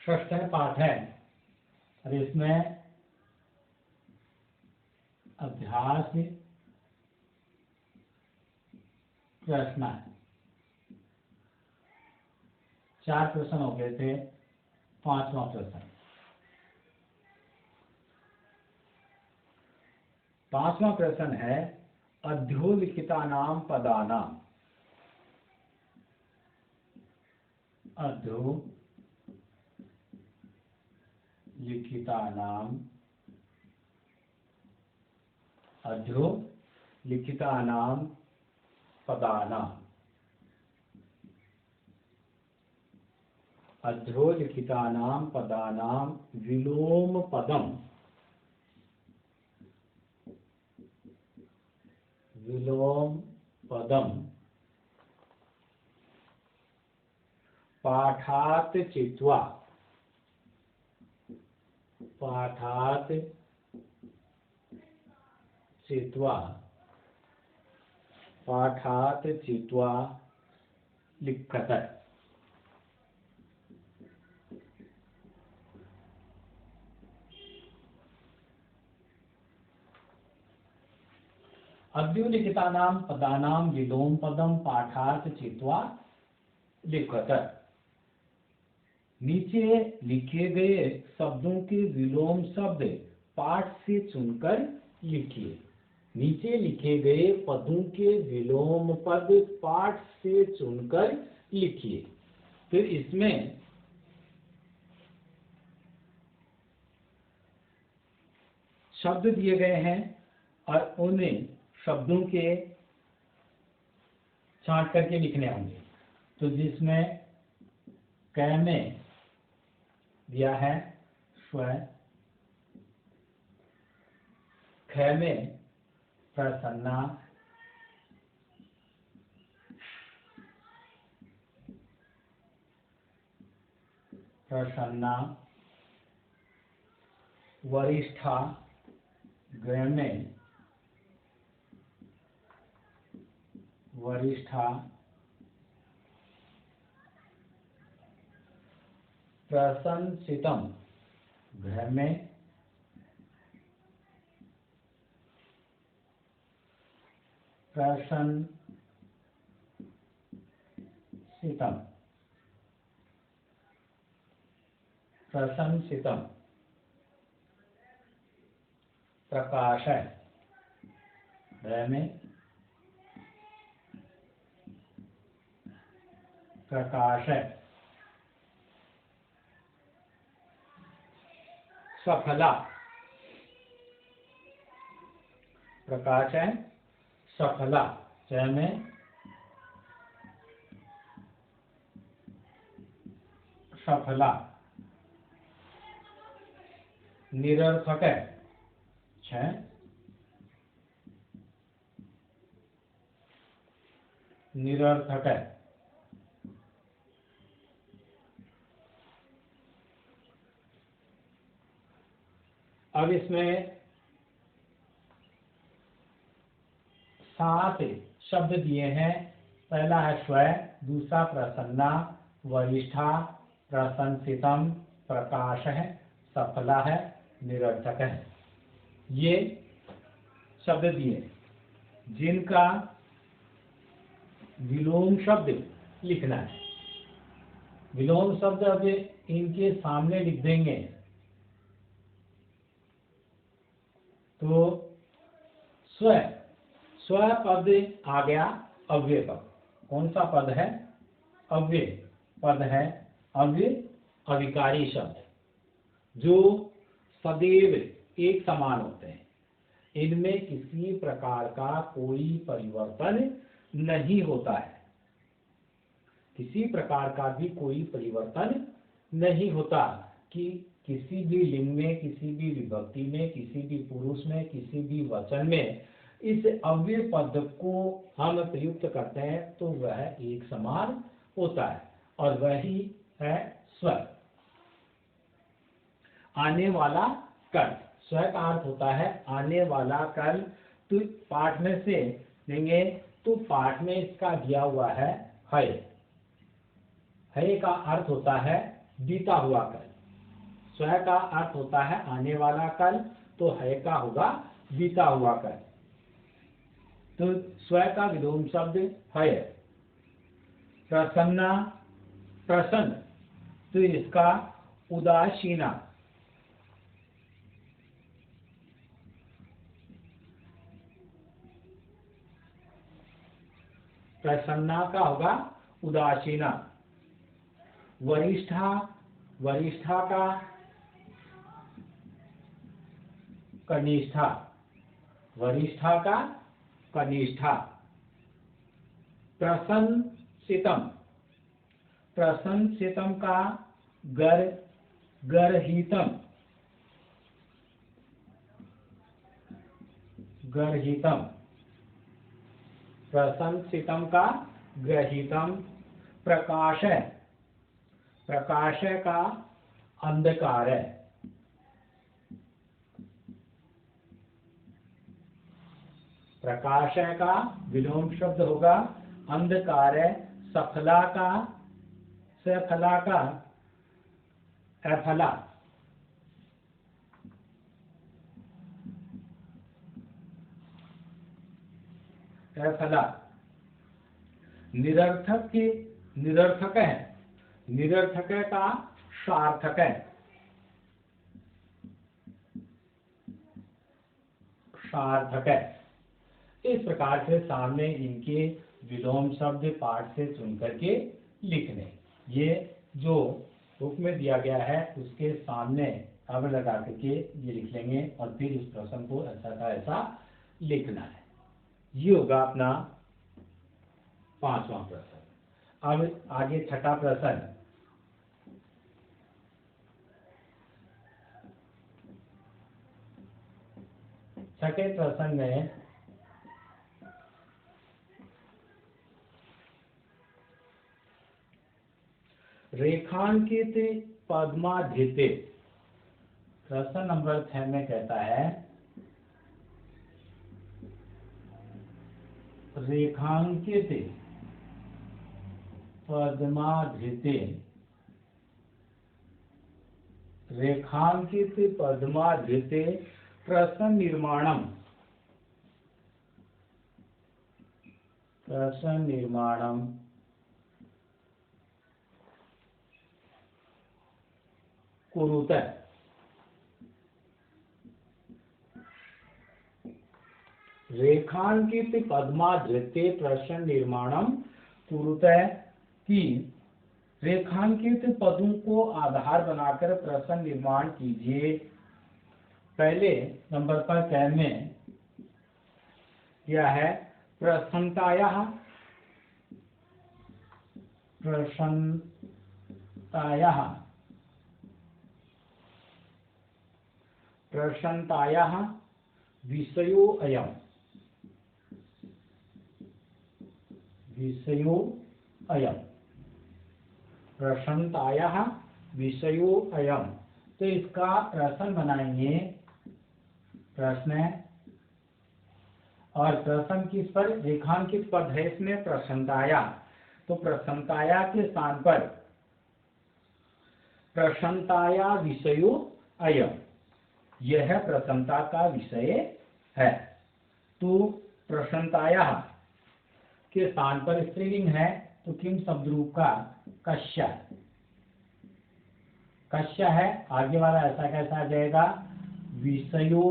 षष्ठ पाठ है और इसमें अभ्यास प्रश्न है। 4 प्रश्न हो गए थे, 5वां प्रश्न। 5वां प्रश्न है अध्योलिखितानां पदानां। अध्योलिखितानां पदानां। अध्योलिखितानां पदानां विलोम पदम। विलोम पदम पाठात् चित्वा। पाठात् चित्वा। पाठात् चित्वा लिखत। अध्योलिखितानां पदानां विलोम पदम पाठात् चित्वा लिखत। नीचे लिखे गए शब्दों के विलोम शब्द पाठ से चुनकर लिखिए। नीचे लिखे गए पदों के विलोम पद पाठ से चुनकर लिखिए। फिर इसमें शब्द दिए गए हैं और उन्हें शब्दों के छांट करके लिखने होंगे। तो जिसमें क में दिया है स्व, ख में प्रसन्ना, प्रसन्ना, वरिष्ठा, ग में वरिष्ठा, प्रशंसितम, घ में प्रशंसितम, प्रशंसितम, प्रकाश, में प्रकाश, सफला, प्रकाश है सफला, च में सफला, निरर्थक है छ, निरर्थक है। अब इसमें 7 शब्द दिए हैं। पहला है स्व, दूसरा प्रसन्ना, वरिष्ठा, प्रशंसितम, प्रकाश है, सफला है, निरर्थक है। ये शब्द दिए जिनका विलोम शब्द लिखना है। विलोम शब्द अब इनके सामने लिख देंगे तो स्व, स्व पद आ गया अव्यय पद। कौन सा पद है? अव्यय पद है। अव्यय अविकारी शब्द जो सदैव एक समान होते हैं। इनमें किसी प्रकार का कोई परिवर्तन नहीं होता है। किसी प्रकार का भी कोई परिवर्तन नहीं होता कि किसी भी लिंग में, किसी भी विभक्ति में, किसी भी पुरुष में, किसी भी वचन में इस अव्यय पद को हम प्रयुक्त करते हैं तो वह एक समान होता है और वही है स्व। आने वाला कल, स्व का अर्थ होता है आने वाला कल। तो पाठ में से लेंगे तो पाठ में इसका दिया हुआ है। है का अर्थ होता है बीता हुआ कल। स्व का अर्थ होता है आने वाला कल, तो है का होगा बीता हुआ कल। तो स्व का विलोम शब्द है। प्रसन्ना, प्रसन्न, तो इसका उदासीना, प्रसन्ना का होगा उदासीना। वरिष्ठा, वरिष्ठा का कनिष्ठा, वरिष्ठा का कनिष्ठा। प्रशंसितम, प्रशंसितम का गर्हितम, गर्हितम। प्रशंसितम का ग्रहितम। प्रकाश, प्रकाश का अंधकार है। प्रकाश का विलोम शब्द होगा अंधकार है। सफला का, सफला का अफला, अफला। निरर्थक की, निरर्थक है, निरर्थक का सार्थक है, सार्थक है। इस प्रकार से सामने इनके विलोम शब्द पाठ से चुन करके लिखने। ये जो बुक में दिया गया है उसके सामने अब लगा करके ये लिख लेंगे और फिर इस प्रश्न को ऐसा का ऐसा लिखना है। ये होगा अपना 5वां प्रश्न। अब आगे 6ठा प्रश्न। छठे प्रश्न में रेखांकित पद्माधिते, प्रश्न नंबर 6 में कहता है रेखांकित पद्माधिते, रेखांकित पद्माधिते प्रश्न निर्माणम, प्रश्न निर्माणम कुरुत। रेखांकित पद्माधृते प्रश्न निर्माणम कुरुत की रेखांकित पदों को आधार बनाकर प्रश्न निर्माण कीजिए। पहले नंबर पर कैन में क्या है प्रसन्नतायाः, प्रसन्नतायाः, प्रसन्नतायाः विषयो अयम्, विषयो अयम्, प्रसन्नतायाः विषयो अयम्। तो इसका प्रश्न बनाएंगे, प्रश्न और प्रश्न किस पर रेखांकित पद है इसमें प्रसन्नताया, तो प्रसन्नताया के स्थान पर प्रसन्नताया विषयो अयम्, यह प्रसन्नता का विषय है। तो प्रसन्नताया के स्थान पर स्त्रीलिंग है तो किम शब्द रूप का कश्य, कश्य है। आगे वाला ऐसा कैसा आ जाएगा विषयो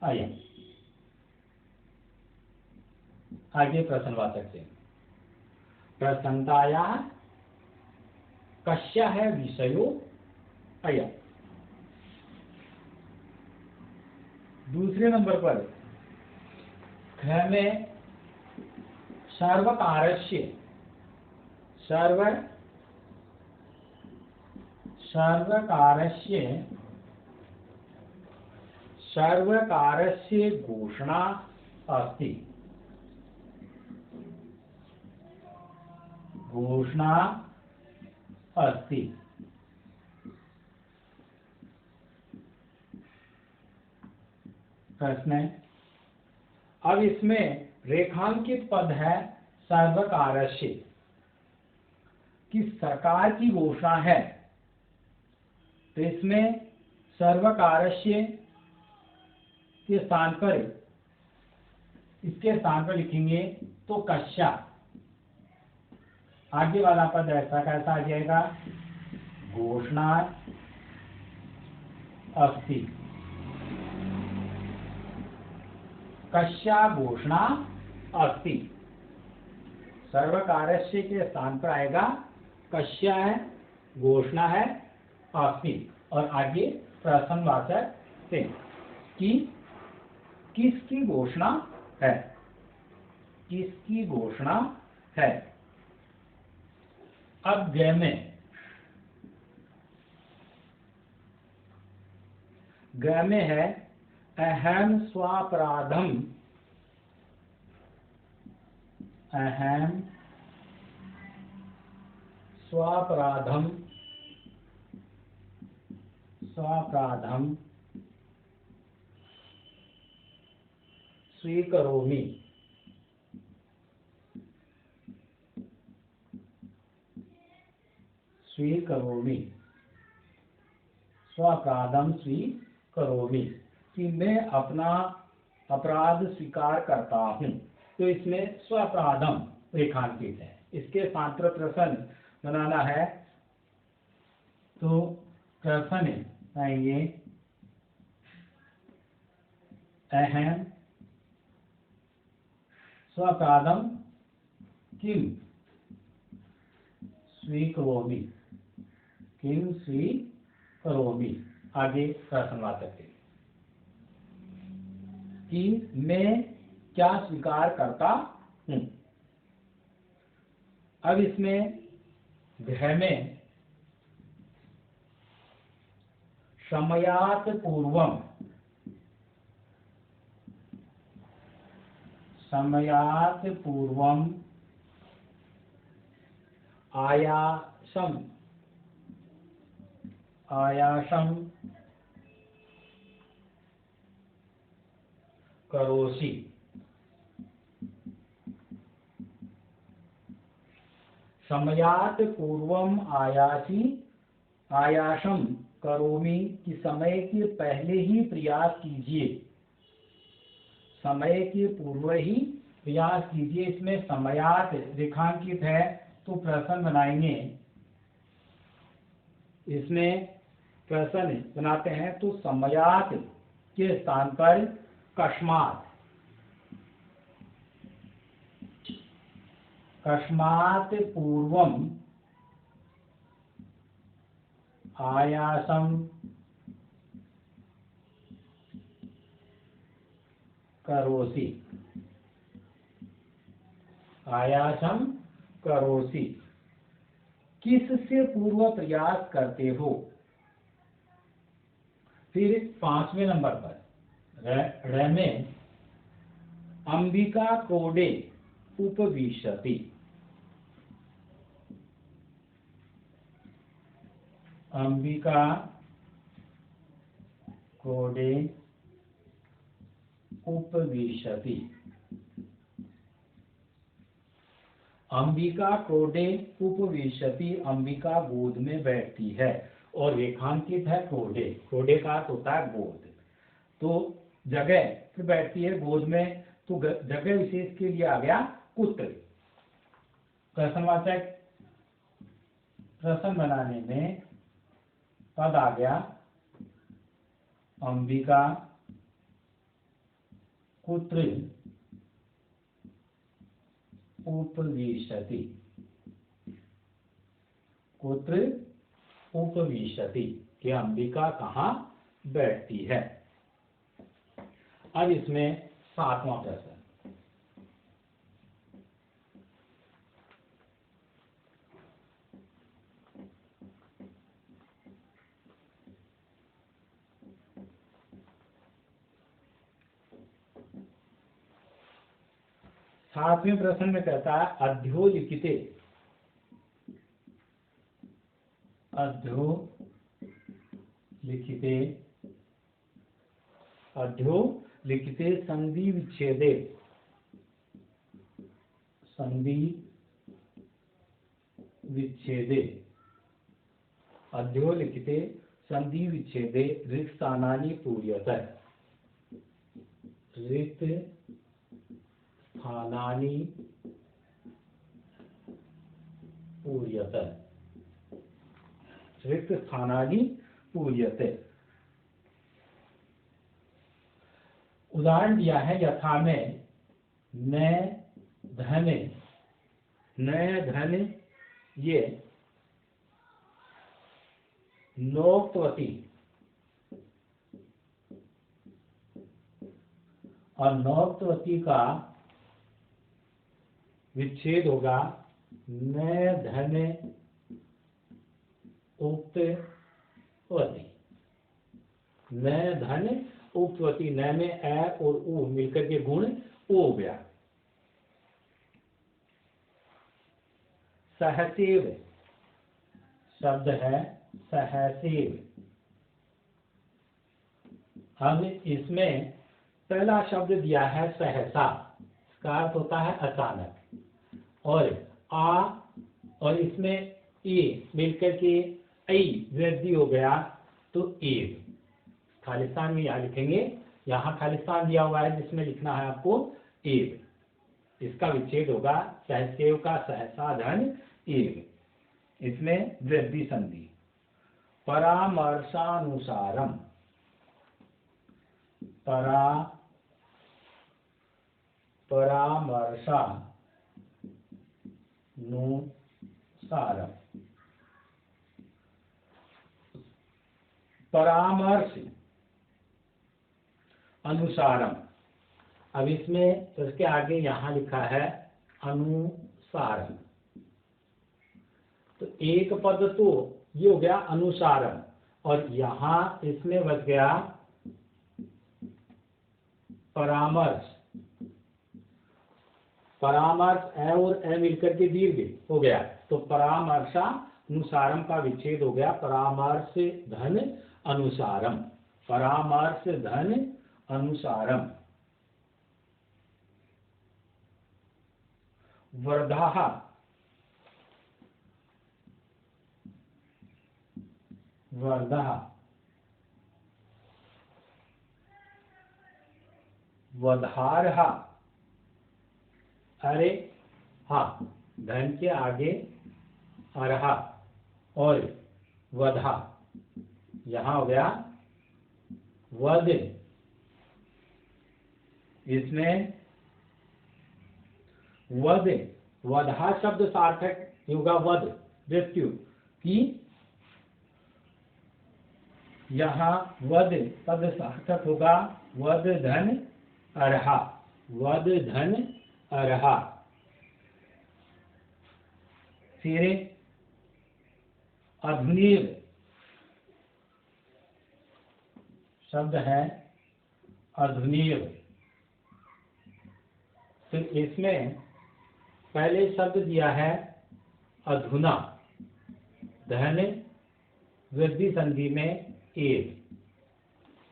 अयम्। आगे प्रश्नवाचक से प्रसन्नताया कश्य है विषयो अयम्। दूसरे नंबर पर ख में सर्वकारस्य, सर्वकारस्य, सर्वकारस्य घोषणा अस्ति, घोषणा अस्ति। प्रश्न है अब इसमें रेखांकित पद है सर्वकारस्य कि सरकार की घोषणा है। तो इसमें सर्वकारस्य के स्थान पर, इसके स्थान पर लिखेंगे तो कस्या। आगे वाला पद ऐसा कैसा आ जाएगा, घोषणा अस्ति, कस्या घोषणा अस्ति। सर्वकारस्य के स्थान पर आएगा कस्या है, घोषणा है, अस्ति, और आगे प्रश्नवाचक से कि किसकी घोषणा है, किसकी घोषणा है। अब ग में, ग में है अहम स्वापराधम, अहम स्वापराधम, स्वापराधम स्वीकरोमि, स्वीकरोमि, स्वापराधम स्वीकरोमि, कि मैं अपना अपराध स्वीकार करता हूँ। तो इसमें स्वापराधम रेखांकित है, इसके स्थान पर प्रश्न बनाना है। तो प्रश्न आएंगे अहम स्वापराधम किम स्वीकरोमि, किम स्वीकरोमि। आगे प्रश्नवाचक है कि मैं क्या स्वीकार करता हूं। अब इसमें घ में समयात पूर्वम, समयात पूर्वम आयासम, आयासम करोसि, समयात पूर्वम आयासी, आयासम करोमि, कि समय के पहले ही प्रयास कीजिए, समय के पूर्व ही प्रयास कीजिए। इसमें समयात रेखांकित है तो प्रश्न बनाएंगे। इसमें प्रश्न बनाते हैं तो समयात के स्थान पर कस्मात, कस्मात पूर्वम आयासम करोसि, आयासम करोसि, किससे पूर्व प्रयास करते हो। फिर 5वें नंबर पर र में अंबिका क्रोडे उपविशति, अंबिका क्रोडे उपविशति, अंबिका क्रोडे उपविशति, अंबिका गोद में बैठती है, और रेखांकित है क्रोडे, क्रोडे का अर्थ होता है गोद। तो जगह पे बैठती है गोद में, तो जगह विशेष के लिए आ गया कुत्र। प्रश्नवाचक प्रश्न बनाने में पद आ गया अंबिका कुत्र उपविशति, कुत्र उपविशति, कि अंबिका कहाँ बैठती है। अब इसमें 7वां प्रश्न, सातवें प्रश्न में कहता है अध्योलिखिते, अध्योलिखिते, अध्योलिखिते संधि विच्छेदे, संधि विच्छेदे, अध्योलिखिते संधि विच्छेदे रिक्त स्थानानि पूर्यते। रिक्त स्थानानि पूर्यते। रिक्त स्थानानि पूर्यते। उदाहरण दिया है यथा में न धन ये नोक्तवती और नोक्तवती का विच्छेद होगा न धन उक्तवती। न धन उक्तवती, न में ए और उ मिलकर के गुण ओ हो गया। सहसेव शब्द है सहसेव। अब इसमें पहला शब्द दिया है सहसा, इसका अर्थ होता है अचानक, और आ और इसमें ए मिलकर के ऐ वृद्धि हो गया तो एव। खालिस्तान में यहाँ लिखेंगे, यहाँ खालिस्तान दिया हुआ है जिसमें लिखना है आपको एव। इसका विच्छेद होगा सहसेव का सहसा धन एव, इसमें वृद्धि संधि। परामर्शानुसारम, परामर्शानुसारम। परामर्श अनुसारम। अब इसमें उसके आगे यहां लिखा है अनुसारम, तो एक पद तो ये हो गया अनुसारम, और यहां इसमें बच गया परामर्श। परामर्श ए और ए मिलकर के दीर्घ हो गया, तो परामर्शानुसारम का विच्छेद हो गया परामर्श धन अनुसारम। परामर्श धन अनुसारम। वर्धाः, वर्धाः। वधारः, अरे हा धन के आगे अरहा और वधा, यहां हो गया वध। इसमें वध, वधा शब्द सार्थक होगा वध मृत्यु की, यहां वध पद सार्थक होगा वध धन अरहा। वध धन अरहा। फिर अधुनीव शब्द है अधुनीव, तो इसमें पहले शब्द दिया है अधुना, धन वृद्धि संधि में एव।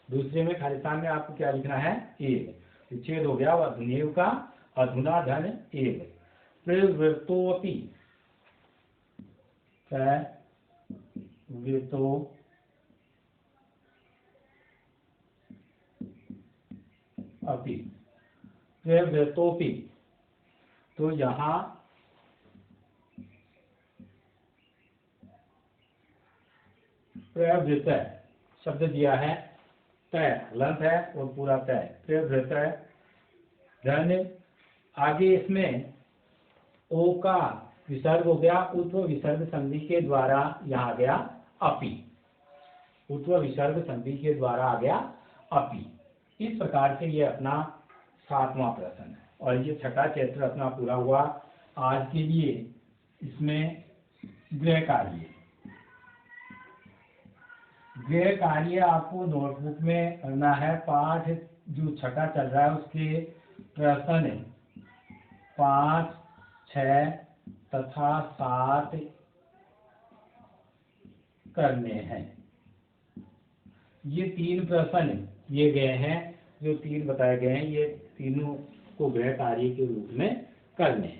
दूसरे में खालिस्तान में आपको क्या लिखना है एव, विच्छेद हो गया अधुनीव का, अधुना धन एव। प्रवृत्तोऽपि, प्रवृत्तो अपि, प्रवृत्तोऽपि, तो यहां प्रवृत्त शब्द दिया है तय, लंत है और पूरा तय, प्रवृत्त धन। आगे इसमें ओ का विसर्ग हो गया उत्व विसर्ग संधि के द्वारा, यहाँ आ गया अपि, उत्व विसर्ग संधि के द्वारा आ गया अपि। इस प्रकार से ये अपना 7वां प्रश्न है, और ये छठा चैप्टर अपना पूरा हुआ आज के लिए। इसमें गृह कार्य, गृह कार्य आपको नोटबुक में करना है। पाठ जो छठा चल रहा है उसके प्रश्न 5, 6 तथा 7 करने हैं। ये 3 प्रश्न दिए गए हैं, जो 3 बताए गए हैं, ये तीनों को गृह कार्य के रूप में करने हैं।